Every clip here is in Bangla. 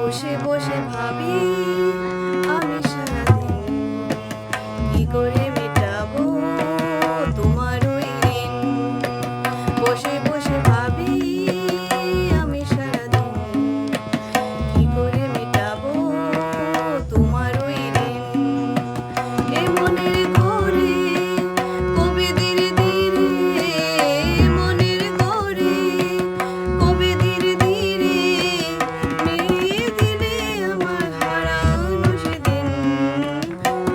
বসে বসে ভাবি আমি সারাদিন কি করে মেটাবো তোমার ওই ঋণ। বসে বসে ভাবি আমি সারাদিন কি করে মেটাবো তোমার ওই ঋণ। এ মনের ঘরে কবে ধীরে ধীরে, মনের ঘরে কবে ধীরে ধীরে মিলিয়ে দিলে আমার হারানো সেদিন।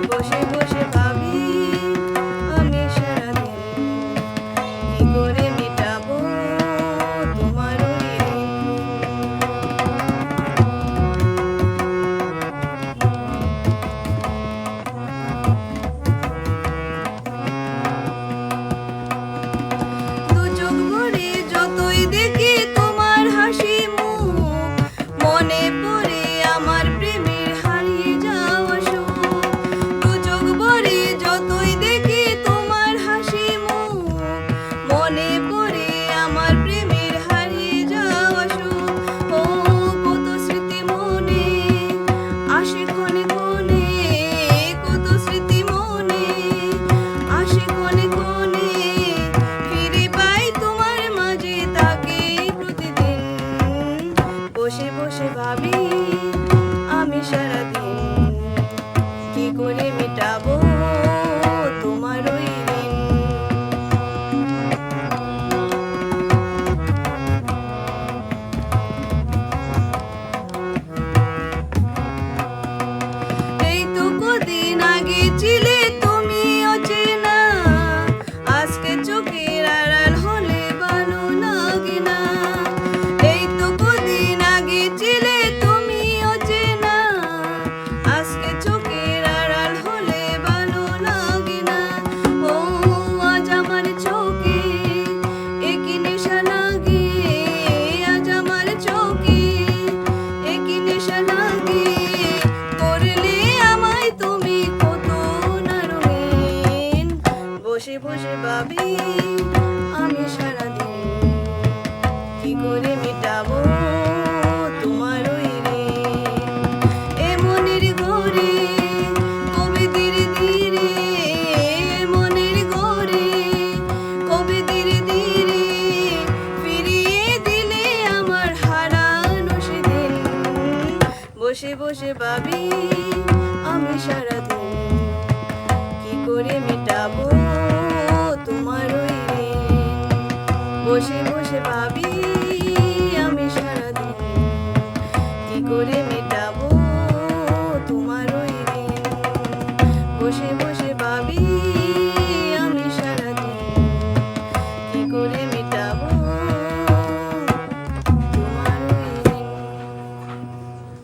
বসে বসে ভাবি আমি সারাদিন কি করে মেটাবো তোমার ওই ঋণ। দু চোখ ভরে যতই দেখি তোমার হাসি মুখ, মনে পড়ে আমার প্রেমের হারিয়ে যাওয়া সুখ। দু চোখ ভরে যতই দেখি তোমার হাসি মুখ, মনে পড়ে আমার প্রেমের হারিয়ে যাওয়া সুখ। ও কত স্মৃতি মনে আসে ক্ষণে ক্ষণে, কত স্মৃতি মনে আসে ক্ষণে ক্ষণে, ফিরে পাই তোমার মাঝে তাকে প্রতিদিন। বসে বসে ভাবি আমি সারাদিন কি করে মেটাবো তোমার ওই ঋণ। এই তো কদিন আগে ছিলে তুমি অচেনা, আজকে চোখের আড়াল হলে ভালো লাগে না। এই তো কদিন আগে ছিলে তুমি অচেনা, আজকে চোখের আড়াল হলে ভালো লাগে না। ও আজ আমার চোখে একই নেশা লাগে, আজ আমার চোখে একই নেশা লাগে। করলে আমায় তুমি কত না রঙিন। বসে বসে ভাবি আমি সারাদিন কি করে মেটাবো তোমার ওই ঋণ। এ মনের ঘরে কবে ধীরে ধীরে, মনের ঘরে কবে ধীরে ধীরে ফিরিয়ে দিলে আমার হারানো সেদিন। বসে বসে ভাবি আমি সারাদিন কি করে মেটাবো তোমার ওই ঋণ। বসে বসে ভাবি আমি সারাদিন কি করে